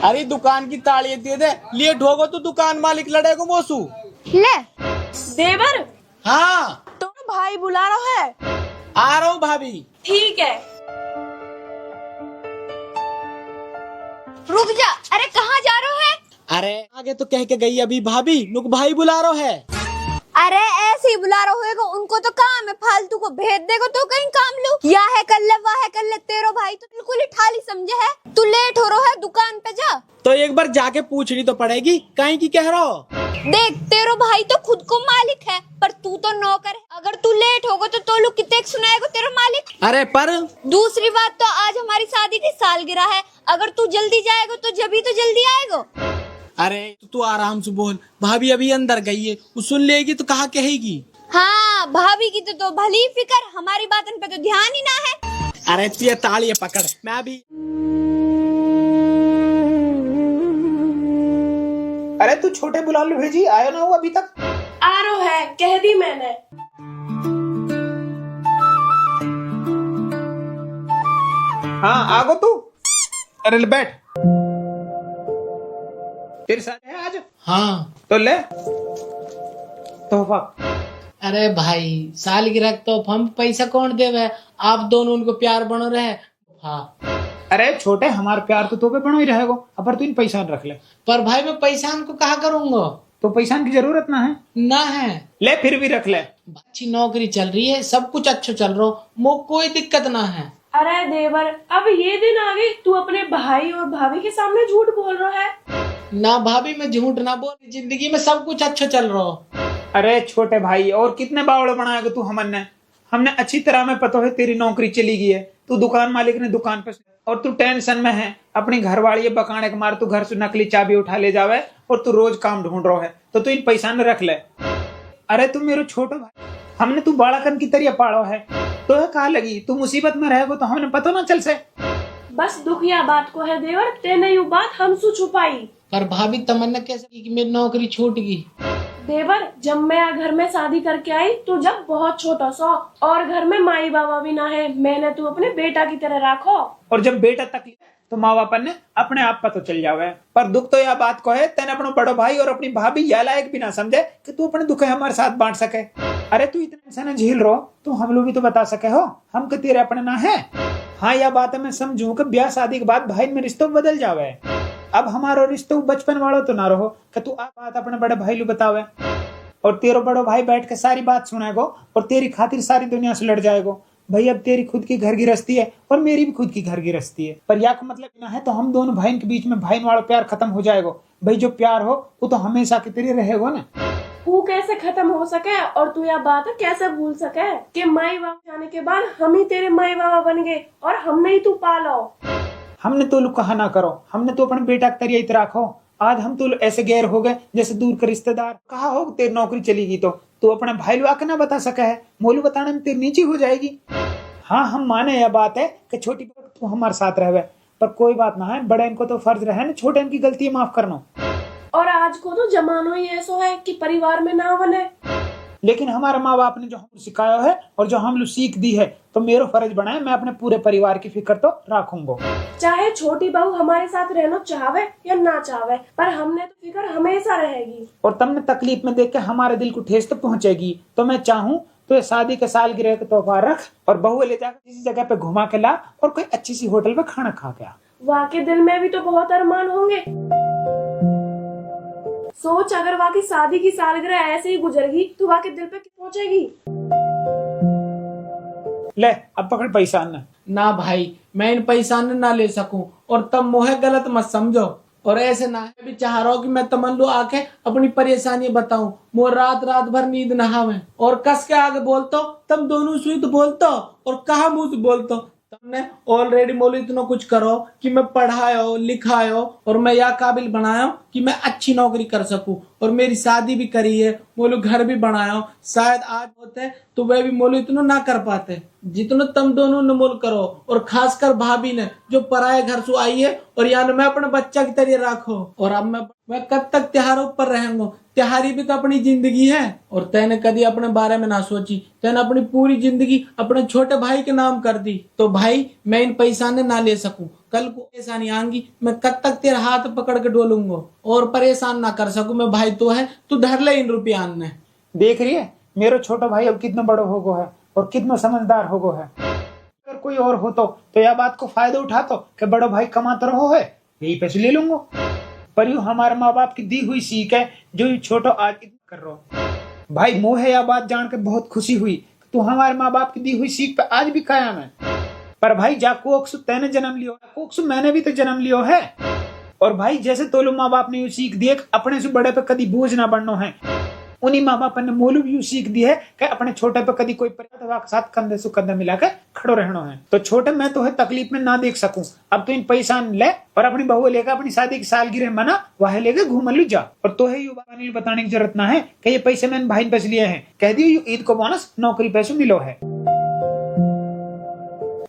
अरे दुकान की ताली दे दे, लेट होगा तो दुकान मालिक लड़ेगा मोसू। ले देवर, हाँ तो भाई बुला रहा है। आ रहा हूँ भाभी। ठीक है। रुक जा, अरे कहाँ जा रहे है? अरे आगे तो कह के गई अभी भाभी, नुक भाई बुला रहा है। अरे ऐसे ही बुला रहे होगा, उनको तो काम है, फालतू को भेज देगा तो कहीं काम लो। या है कर ले, वाह है कर ले, तेरो भाई तो बिल्कुल ही ठाली समझे है। तू लेट हो रहा है, दुकान पे जा। तो एक बार जाके पूछनी तो पड़ेगी, कहीं की कह रहा हो। देख तेरो भाई तो खुद को मालिक है, पर तू तो नौकर है। अगर तू लेट होगा तो तोलू कितने सुनाएगा तेरा मालिक। अरे पर दूसरी बात तो आज हमारी शादी की सालगिरह है, अगर तू जल्दी जाएगा तो जब ही तो जल्दी आएगा। अरे तू आराम से बोल, भाभी अभी अंदर गई है, वो सुन लेगी तो कहाँ कहेगी। हाँ भाभी की तो भली फिकर, हमारी बातन पे तो ध्यान ही ना है। अरे तू ये ताली पकड़, मैं अभी। अरे तू छोटे बुला लो भेजी, आयो ना हो अभी तक। आ रहा है, कह दी मैंने। हाँ आगो तू। अरे ले बैठ, तेरे साथ है आज। हाँ तो ले तोहफा। अरे भाई सालगिरह तो हम पैसा कौन देवे, आप दोनों उनको प्यार बनो रहे। हाँ अरे छोटे हमारे प्यार तो पे बनो ही रहेगो, अपर तू इन पैसा रख ले। पर भाई मैं पैसा को कहा करूंगा, तो पैसा की जरूरत ना है। ना है। ले फिर भी रख ले। अच्छी नौकरी चल रही है, सब कुछ अच्छा चल रहा हो, मो कोई दिक्कत ना है। अरे देवर, अब ये दिन आ गई तू अपने भाई और भाभी के सामने झूठ बोल रहा है। ना भाभी मैं झूठ ना बोल, जिंदगी में सब कुछ अच्छा चल रहा हो। अरे छोटे भाई और कितने बावड़े बनाएगा तू हमने अच्छी तरह में पता है तेरी नौकरी चली गई है, तू दुकान मालिक ने दुकान पे, और तू टेंशन में है अपनी घरवाली बकाने के मार, तू घर से नकली चाबी उठा ले जावे और तू रोज काम ढूंढ रहा है, तो तू इन पैसा न रख ले। अरे तू मेरे छोटे भाई, हमने तू बाड़ाकन की तरह पाड़ो है, तो है कहा लगी तू मुसीबत में रहेगो तो हमने पता ना चल से। बस दुखिया बात को है देवर, तेने यू बात हमसे छुपाई। पर भाभी तमन्ना कैसे की कि मेरी नौकरी छूट गई। देवर, जब मैं घर में शादी करके आई तो जब बहुत छोटा सा और घर में माई बाबा भी ना है, मैंने तू अपने बेटा की तरह रखो। और जब बेटा तकलीफ तो माँ बापा ने अपने आप पता चल जावे। पर दुख तो यह बात को है तेने अपना बड़ो भाई और अपनी भाभी यह लायक भी ना समझे कि तू अपने दुख हमारे साथ बांट सके। अरे तू इतना इंसान झेल रहो तो हम लोग भी तो बता सके हो, हम के तेरे अपने ना है। हाँ यह बात है मैं समझू कि ब्याह शादी के बाद भाई में रिश्तों बदल जावे। अब हमारा रिश्तों बचपन वालों तो ना रहो कि तू आ बात अपने बड़े भाई लू बतावे और तेरो बड़ो भाई बैठ के सारी बात सुनाएगो और तेरी खातिर सारी दुनिया से लड़ जाएगो। भाई अब तेरी खुद की घर गिरस्ती है और मेरी भी खुद की घर गिरस्ती है, पर या को मतलब ना है तो हम दोनों भाई के बीच में भाई वाला प्यार खत्म हो जाएगा। भाई जो प्यार हो वो तो हमेशा की तरह रहेगा ना। वो कैसे खत्म हो सके और तू यह बात कैसे भूल सके कि माई बाप जाने के बाद हम ही तेरे माई बाबा बन गए और हमने ही तू पालो। हमने तो कहा ना करो, हमने तो अपने बेटा की तरह इतना रखो। आज हम तो ऐसे गैर हो गए जैसे दूर के रिश्तेदार। कहा हो तेरी नौकरी चली गई तो तू अपने भाई लो आके ना बता सका है, मोलू बताने में तेरी नीची हो जाएगी। हाँ हम माने यह बात है कि छोटी तू हमारे साथ रहे, पर कोई बात ना है, बड़े इनको तो फर्ज रहे ना छोटे इनकी गलती माफ करना। और आज को तो जमानो ही ऐसा है कि परिवार में ना बने, लेकिन हमारे माँ बाप ने जो हम सिखाया है और जो हम लोग सीख दी है तो मेरा फर्ज बना है मैं अपने पूरे परिवार की फिक्र तो रखूंगा। चाहे छोटी बहू हमारे साथ रहना चाहे या ना चाहे, पर हमने तो फिक्र हमेशा रहेगी। और तुमने तकलीफ में देख के हमारे दिल को ठेस तो पहुंचेगी। तो मैं चाहूँ तो शादी के सालगिरह का तोहफा रख और बहू ले जाकर किसी जगह पे घुमा के ला और कोई अच्छी सी होटल पे खाना खा के आ। वाकई दिल में भी तो बहुत अरमान होंगे। सोच अगर वाकई शादी की सालगिरह ऐसे ही गुजरेगी तो वाकई दिल पे पहुंचेगी। ले अब पकड़ पैसा ना भाई मैं इन पैसा ना ले सकूं, और तब मोहे गलत मत समझो। और ऐसे ना है भी चाह रहा हूँ कि मैं तमन्नू आके अपनी परेशानी बताऊं, मोर रात रात भर नींद ना आवे और कस के आगे बोलतो, तब दोनों सुई बोलतो और कहा मुंह से बोलतो। तुमने ऑलरेडी मोल इतना कुछ करो कि मैं पढ़ायो लिखायो और मैं यह काबिल बनायो कि मैं अच्छी नौकरी कर सकूं और मेरी शादी भी करी है, मोलू घर भी बनाया हो। शायद आज होते तो वह भी मोलू इतना ना कर पाते जितना तुम दोनों ने मोल करो। और खासकर भाभी ने जो पराये घर से आई है और यानी मैं अपने बच्चा की तरह रखो। और अब मैं कब तक त्योहारों पर रहूंगा? त्योहारी भी तो अपनी जिंदगी है। और तैने कभी अपने बारे में ना सोची, तैने अपनी पूरी जिंदगी अपने छोटे भाई के नाम कर दी। तो भाई मैं इन पैसा ने ना ले सकूं, कल को परेशानी आएंगी, मैं कब तक तेरा हाथ पकड़ के डोलूंगा और परेशान ना कर सकूं मैं। भाई तो है, तू धर ले इन रुपया ने। देख रही है मेरो छोटा भाई अब कितना बड़ो हो गो है और कितना समझदार हो गो है। अगर कोई और हो तो यह बात को फायदा उठा तो कि बड़ो भाई कमाता रहो है, यही पैसे ले लूंगा। पर यूं हमारे माँ बाप की दी हुई सीख है जो ये छोटो आज कर रहा हो। भाई मोहे यह बात जान के बहुत खुशी हुई कि तू हमारे माँ बाप की दी हुई सीख पे आज भी कायम है। पर भाई जा कोक्सु तैने जन्म लियो, कोक्सु मैंने भी तो जन्म लियो है। और भाई जैसे तोलो माँ बाप ने यू सीख दी अपने से बड़े पे कभी बोझ ना बनना है, उन्हीं माँ बाप ने मोलू भी सीख दी है कि अपने छोटे पे कभी कोई साथ कंधे से कंधा मिलाकर खड़ो रहना है। तो छोटे मैं तो है तकलीफ में ना देख सकूं, अब तो इन पैसा ले और अपनी बहू लेकर अपनी शादी की सालगिरह मना वह लेकर घूम ली जा। और तो है यू बताने की जरूरत ना है कि ये पैसे मैंने भाई पैसे लिए हैं, कह दियो ईद को बोनस नौकरी पैसे मिलो है।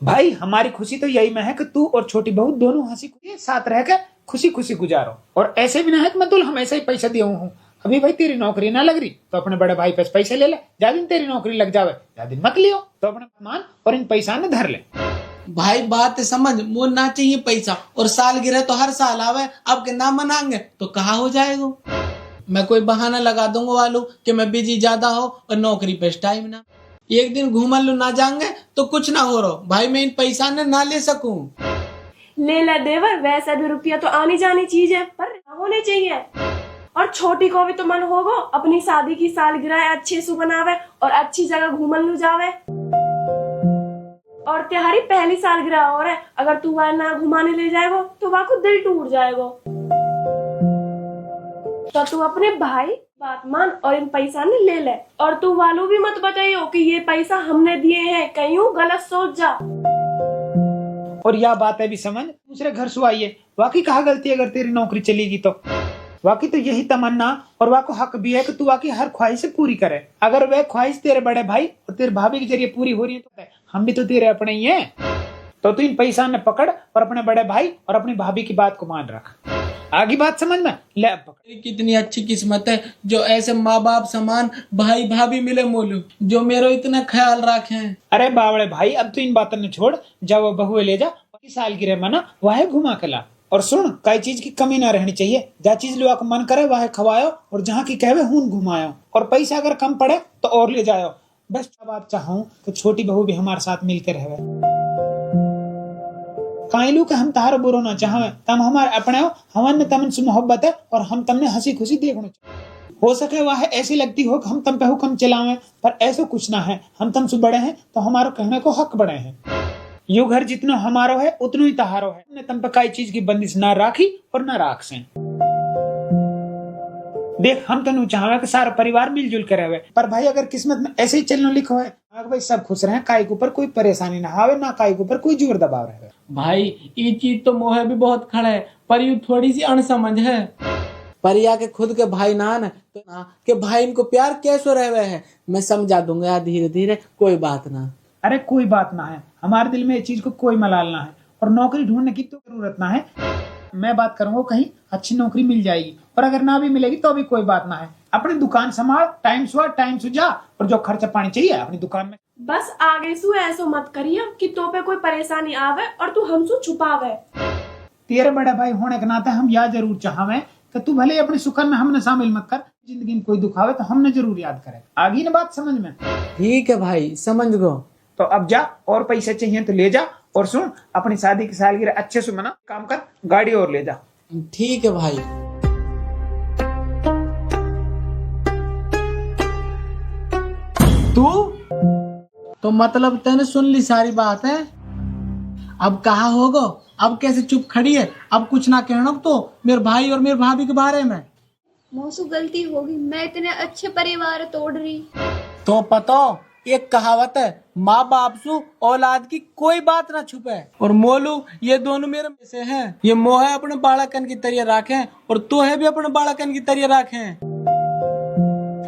भाई हमारी खुशी तो यही में है कि तू और छोटी बहू दोनों हंसी खुशी साथ रहकर खुशी खुशी गुजारो। और ऐसे भी ना है कि मैं तुल हमेशा ही पैसा दिया हूँ, अभी भाई तेरी नौकरी ना लग रही तो अपने बड़े भाई पैसे पैसे ले ले, जा दिन तेरी नौकरी लग जावे जा दिन मत लियो तो अपने मान और इन पैसा ने धर ले। भाई बात समझ, मोल ना चाहिए पैसा और सालगिरह तो हर साल आवे, अब के ना मनाएंगे तो कहा हो जाएगा। मैं कोई बहाना लगा दूंगा वालू कि मैं बिजी ज्यादा हो और नौकरी पे टाइम ना, एक दिन घूमन लो ना जाएंगे तो कुछ ना हो रहा। भाई मैं इन पैसा ने ना ले सकूं। ले ला देवर, वैसा भी रुपया तो आनी जानी चीज है पर होने चाहिए। और छोटी को भी तो मन होगा अपनी शादी की सालगिरह अच्छे से बनावे और अच्छी जगह घूमन लू जावे। और त्योहारी पहली सालगिरह और है, अगर तू वह ना घुमाने ले जाएगा तो वह को दिल टूट जाएगा। तो तू अपने भाई बात मान और इन पैसा ने ले ले। और तू वालों भी मत बताइयो कि ये पैसा हमने दिए हैं, कहीं गलत सोच जा। और यह बात है भी समझ, दूसरे घर से आई है, वाकई कहा गलती अगर तेरी नौकरी चलेगी तो वाकई तो यही तमन्ना और वाको हक भी है कि तू वाकई हर ख्वाहिश से पूरी करे। अगर वह ख्वाहिश तेरे बड़े भाई और तेरे भाभी के जरिए पूरी हो रही है तो हम भी तो तेरे अपने ही हैं। तो तू इन पैसा ने पकड़ और अपने बड़े भाई और अपनी भाभी की बात को मान रख। आगे बात समझ में ले। कितनी अच्छी किस्मत है जो ऐसे माँ बाप समान भाई भाभी मिले मोलू जो मेरा इतना ख्याल रखे। अरे बावड़े भाई अब तो इन बातों ने छोड़, जा वो बहुए ले जा, सालगिरह मना वह घुमा के ला। और सुन कई चीज की कमी ना रहनी चाहिए, जहाँ चीज लोग मन करे वह खवायो और जहाँ की कहवे हूं घुमायो। और पैसा अगर कम पड़े तो और ले जाओ। बस बात चाहूँ कि छोटी बहू भी हमारे साथ मिलकर रहे। काइलू के हम तारो बुरो ना चाहे, तम हमारे अपने हो, हमन में तमन से मोहब्बत है और हम तमने हंसी खुशी देखना हो सके वह ऐसी लगती हो कि हम तम पे हुक्म चलावे, पर ऐसा कुछ ना है। हम तम से बड़े हैं तो हमारे कहने को हक बड़े हैं। यू घर जितना हमारो है उतना ही तहारो है, हमने तम पे कई चीज की बंदिश ना राखी और ना राख से। देख हम तो नहीं चाहे कि सारा परिवार मिलजुल कर रहे, पर भाई अगर किस्मत में ऐसे ही चलना लिखो है भाई सब खुश रहे, काई के ऊपर कोई परेशानी ना आवे ना काई के ऊपर कोई जोर दबाव रहे। भाई ये चीज तो मोह भी बहुत खड़ा है पर यू थोड़ी सी अणसमझ है। परिया के खुद के भाई नान तो ना के भाई इनको प्यार कैसे रहे हैं, मैं समझा दूंगा धीरे धीरे, कोई बात ना। अरे कोई बात ना है, हमारे दिल में ये चीज को कोई मलाल ना है और नौकरी ढूंढने की तो जरूरत ना है। मैं बात करूंगा कहीं अच्छी नौकरी मिल जाएगी और अगर ना भी मिलेगी तो भी कोई बात ना है। अपनी दुकान संभाल, टाइम से जा और जो खर्चा पानी चाहिए अपनी दुकान में। बस आगे सु ऐसो मत करिए कि तो पे कोई परेशानी आवे और तू हमसे छुपावे। तेरे बड़े भाई होने के नाते हम यह जरूर चाहवे कि तू भले अपने सुखन में हमने शामिल मत कर, जिंदगी में कोई दुख आवे तो हमने जरूर याद करे। आगे ना बात समझ में? ठीक है भाई समझ गो। तो अब जा और पैसे चाहिए तो ले जा और सुन अपनी शादी की सालगिरह अच्छे से मना, काम कर, गाड़ी और ले जा। ठीक है भाई। तू तो मतलब तैने सुन ली सारी बात है, अब कहा होगा, अब कैसे चुप खड़ी है, अब कुछ ना कहना तो मेरे भाई और मेरे भाभी के बारे में। मौसू गलती होगी, मैं इतने अच्छे परिवार तोड़ रही। तो पता एक कहावत है, माँ बाप से औलाद की कोई बात ना छुपे। और मोलू ये दोनों मेरे में से हैं, ये मोह अपने बाड़ाकन की तरह रखे और तो है भी अपने बाड़ाकन की तरह रखे।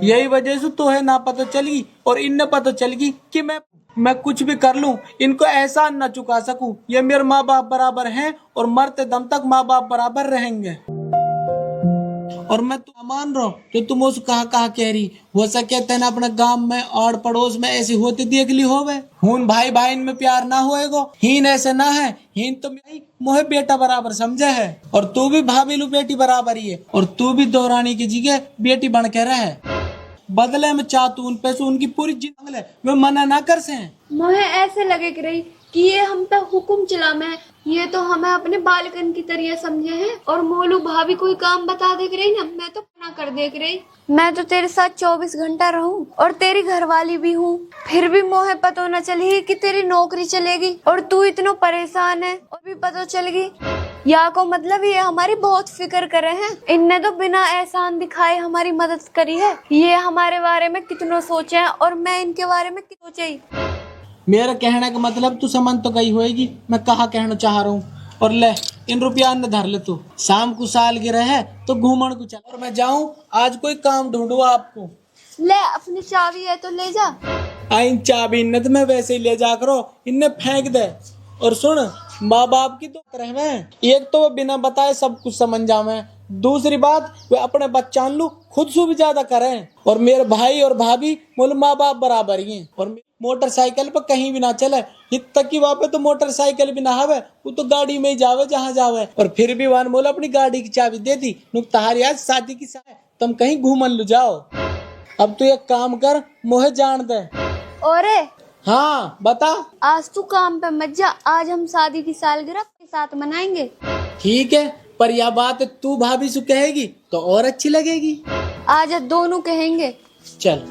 यही वजह से तो है ना पता चली और इन्हें पता चल गई कि मैं कुछ भी कर लूं इनको एहसान न चुका सकूं। ये मेरे माँ बाप बराबर हैं और मरते दम तक माँ बाप बराबर रहेंगे। और मैं तो मान रहा हूँ कि तुम उस कहा कह रही हो सके तेने अपने गांव में और पड़ोस में ऐसी होती देख ली होवे। हुन भाई भाई में प्यार ना होएगो, हीन ऐसे ना है। हीन तो मोहे बेटा बराबर समझे है और तू भी भाभी लू बेटी बराबर ही है और तू भी दौरानी की जगह बेटी बन के रहे। बदले में चाहतू उन पैसे उनकी पूरी जिंदगी वे मना ना कर से। मुझे ऐसे लगे कि रही कि ये हम पे हुक्म चला में, ये तो हमें अपने बालकन की तरह समझे हैं और मोलू भाभी कोई काम बता देख रही ना, मैं तो मना कर देख रही। मैं तो तेरे साथ 24 घंटा रहूं और तेरी घरवाली भी हूँ, फिर भी मोहे पता न चली कि तेरी नौकरी चलेगी और तू इतना परेशान है और भी पता चल गई। या को मतलब ये हमारी बहुत फिक्र करे हैं। इनने तो बिना एहसान दिखाए हमारी मदद करी है। ये हमारे बारे में कितना सोचे हैं और मैं इनके बारे में कितना सोचे। मेरा कहने का मतलब तू समझ तो गई होएगी मैं कहा कहना चाह रहा हूँ। और ले इन रुपया न धर ले, तू शाम को सालगिरह है तो घूमन को चल। और मैं जाऊँ आज कोई काम ढूंढू आपको। ले अपनी चाबी है तो ले जा। इन चाबी इन्ने तो मैं वैसे ही ले जा करो, इन्हें फेंक दे। और सुन माँ बाप की तो तरह में एक तो वो बिना बताए सब कुछ समझ जावे, दूसरी बात वे अपने बच्चा लू खुद से भी ज्यादा करें। और मेरे भाई और भाभी बोले माँ बाप बराबर ही हैं। और मोटरसाइकिल पर कहीं भी ना चले, इत तक की वहाँ पे तो मोटरसाइकिल भी ना हवे, वो तो गाड़ी में ही जावे जहाँ जावे। और फिर भी वन बोले अपनी गाड़ी की चाबी दे दी तुम्हारी आज शादी की तुम कहीं घूमन लो जाओ। अब तू एक काम कर मोहे जान दे। और हाँ बता। आज तू काम पे मत जा, आज हम शादी की सालगिरह के साथ मनाएंगे। ठीक है पर यह बात तू भाभी से कहेगी तो और अच्छी लगेगी। आज दोनों कहेंगे। चल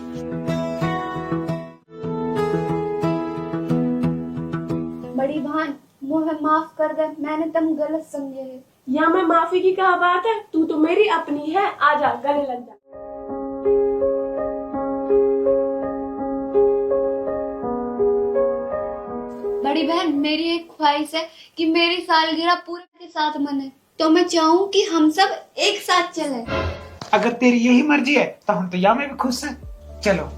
बड़ी बहन मुझे माफ कर दे, मैंने तुम गलत समझे है। या मैं माफी की क्या बात है, तू तो मेरी अपनी है, आजा गले लग जा। बड़ी बहन मेरी एक ख्वाहिश है कि मेरी सालगिरह पूरे के साथ मने, तो मैं चाहूँ कि हम सब एक साथ चलें। अगर तेरी यही मर्जी है तो हम तो यहाँ में भी खुश हैं। चलो।